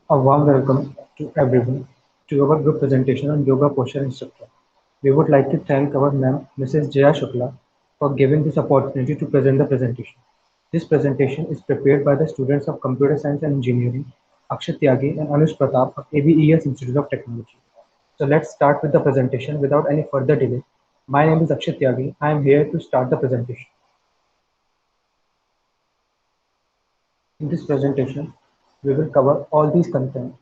A warm welcome to everyone to our group presentation on Yoga Posture Instructor. We would like to thank our ma'am, Mrs. Jaya Shukla, for giving this opportunity to present the presentation. This presentation is prepared by the students of Computer Science and Engineering, Akshat Tyagi and Anush Pratap of ABES Institute of Technology. So let's start with the presentation without any further delay. My name is Akshat Tyagi. I am here to start the presentation. In this presentation, we will cover all these content.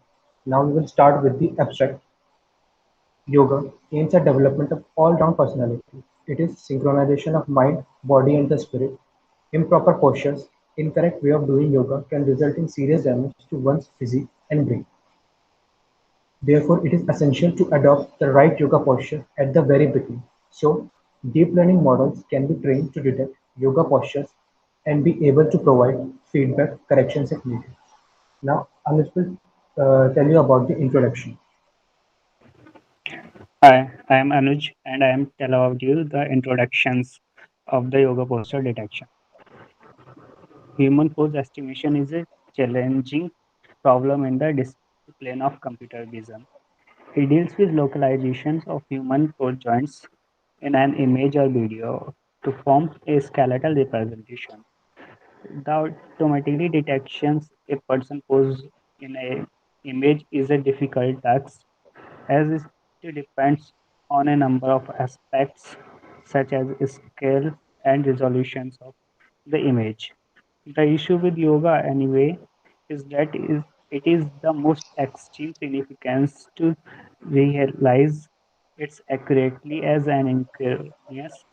Now we will start with the abstract. Yoga aims at development of all-round personality. It is synchronization of mind, body and the spirit. Improper postures, incorrect way of doing yoga can result in serious damage to one's physique and brain. Therefore, it is essential to adopt the right yoga posture at the very beginning. So, deep learning models can be trained to detect yoga postures and be able to provide feedback corrections if needed. Now, Anuj will tell you about the introduction. Hi, I am Anuj and I am tell about you the introductions of the yoga posture detection. Human pose estimation is a challenging problem in the discipline of computer vision. It deals with localizations of human pose joints in an image or video to form a skeletal representation. The automatically detections a person pose in a image is a difficult task as it depends on a number of aspects such as scale and resolutions of the image. The issue with yoga anyway is that it is the most extreme significance to realize it's accurately as an instantaneous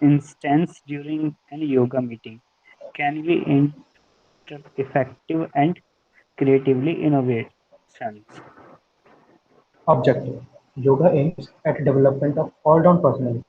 instance during an yoga meeting can be effective and creatively innovations. Objective: Yoga aims at development of all-round personality.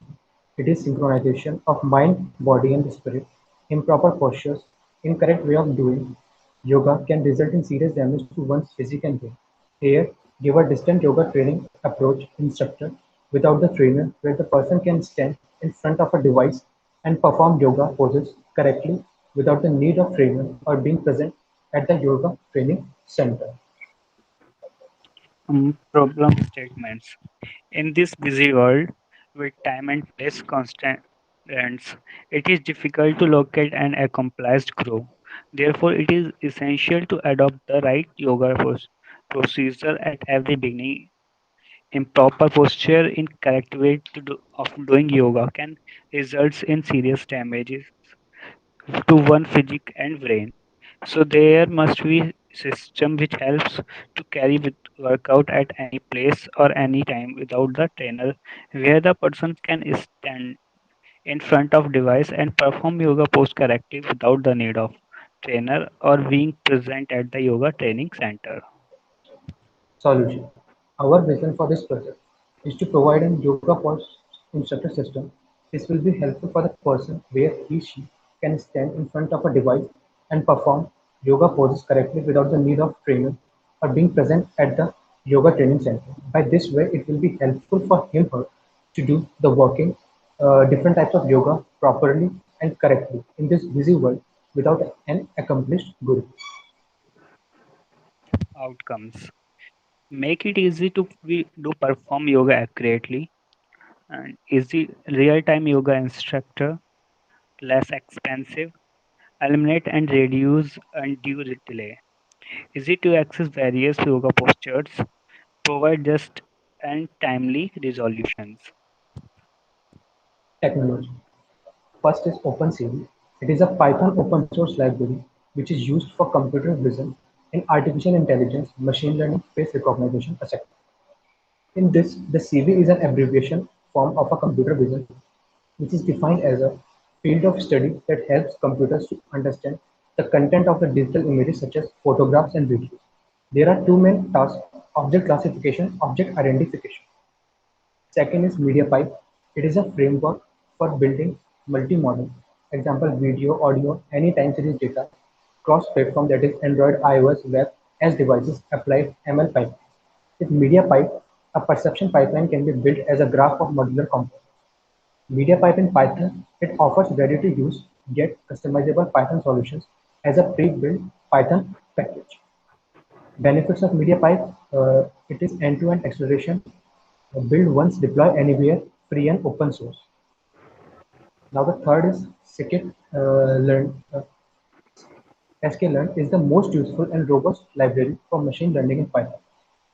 It is synchronization of mind, body and spirit. Improper postures, incorrect way of doing yoga can result in serious damage to one's physique and brain. Here, give a distant yoga training approach instructor without the trainer where the person can stand in front of a device and perform yoga poses correctly without the need of trainer or being present at the yoga training center. Problem statements. In this busy world, with time and place constraints, it is difficult to locate an accomplished crew. Therefore, it is essential to adopt the right yoga procedure at every beginning. Improper posture in correct way of doing yoga can result in serious damages to one physique and brain. So there must be system which helps to carry with workout at any place or any time without the trainer, where the person can stand in front of device and perform yoga pose correctly without the need of trainer or being present at the yoga training center. Solution: Our vision for this project is to provide a yoga pose instructor system. This will be helpful for the person where he/she can stand in front of a device and perform yoga poses correctly without the need of trainer or being present at the yoga training center. By this way, it will be helpful for him/her to do the working different types of yoga properly and correctly in this busy world without an accomplished guru. Outcomes: make it easy to do perform yoga accurately, and easy real-time yoga instructor, less expensive, eliminate and reduce undue delay. Easy to access various yoga postures, provide just and timely resolutions. Technology. First is OpenCV. It is a Python open source library which is used for computer vision and artificial intelligence, machine learning, face recognition, etc. In this, the CV is an abbreviation form of a computer vision, which is defined as a field of study that helps computers to understand the content of the digital images such as photographs and videos. There are two main tasks: object classification, object identification. Second is MediaPipe. It is a framework for building multi-modal, example video, audio, any time series data, cross-platform, that is Android, iOS, web, as devices apply ML pipeline. With MediaPipe, a perception pipeline can be built as a graph of modular components. MediaPipe in Python, it offers ready-to-use yet customizable Python solutions as a pre-built Python package. Benefits of MediaPipe, it is end-to-end acceleration, build once, deploy anywhere, free and open source. Now the third is Scikit-learn. sklearn is the most useful and robust library for machine learning in Python.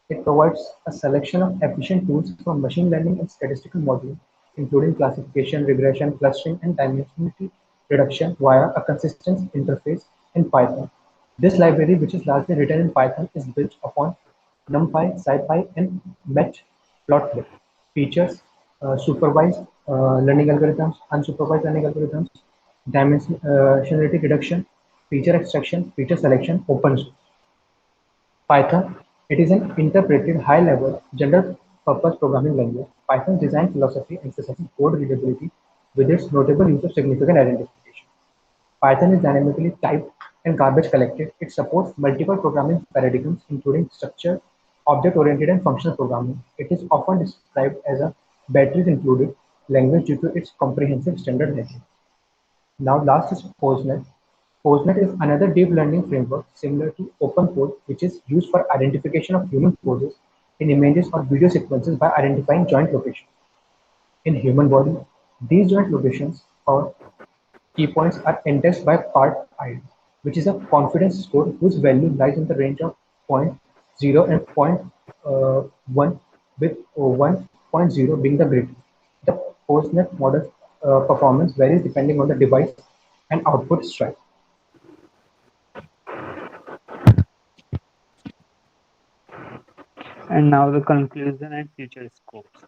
It provides a selection of efficient tools for machine learning and statistical modeling, including classification, regression, clustering, and dimensionality reduction via a consistent interface in Python. This library, which is largely written in Python, is built upon NumPy, SciPy, and Matplotlib. Features supervised learning algorithms, unsupervised learning algorithms, dimensionality reduction, feature extraction, feature selection, open source. Python, it is an interpreted high-level general-purpose programming language. Python's design philosophy emphasizes code readability with its notable use of significant identification. Python is dynamically typed and garbage collected. It supports multiple programming paradigms, including structured, object-oriented, and functional programming. It is often described as a batteries-included language due to its comprehensive standard nature. Now last is PostNet. PostNet is another deep learning framework similar to OpenPose, which is used for identification of human poses in images or video sequences by identifying joint locations. In human body, these joint locations or key points are indexed by part I, which is a confidence score whose value lies in the range of zero point 0 and zero point 1, with 1.0 being the greatest. The PostNet model performance varies depending on the device and output strike. And now the conclusion and future scopes.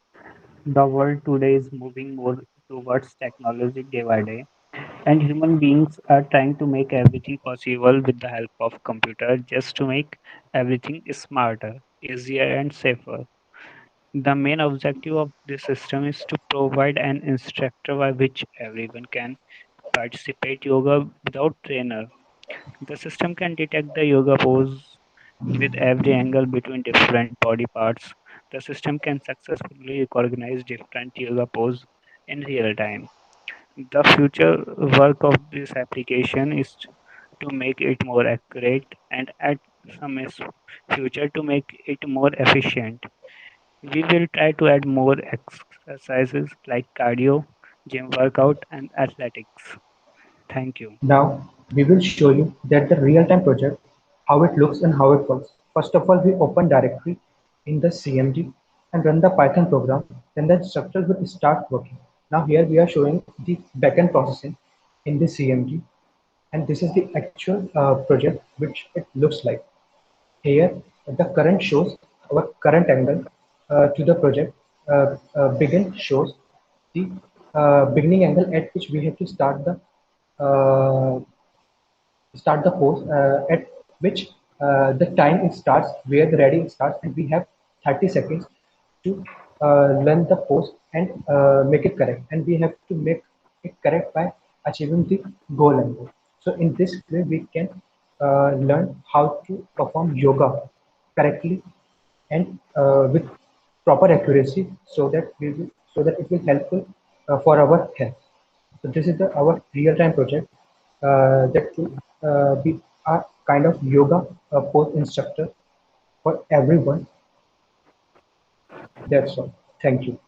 The world today is moving more towards technology day by day, and human beings are trying to make everything possible with the help of computer just to make everything smarter, easier, and safer. The main objective of this system is to provide an instructor by which everyone can participate yoga without trainer. The system can detect the yoga pose with every angle between different body parts. The system can successfully recognize different yoga pose in real time. The future work of this application is to make it more accurate and at some future to make it more efficient. We will try to add more exercises like cardio, gym workout, and athletics. Thank you. Now we will show you that the real-time project, how it looks and how it works. First of all, we open directory in the CMD and run the Python program, then the instructor will start working. Now here we are showing the backend processing in the CMD, and this is the actual project which it looks like. Here the current shows our current angle to the project. Begin shows the beginning angle at which we have to uh, start the pose, at which the time it starts, where the ready starts, and we have 30 seconds to learn the pose and make it correct. And we have to make it correct by achieving the goal angle. So in this way, we can learn how to perform yoga correctly and with proper accuracy, so that it will helpful for our health. So this is our real-time project that will be a kind of yoga pose instructor for everyone. That's all. Thank you.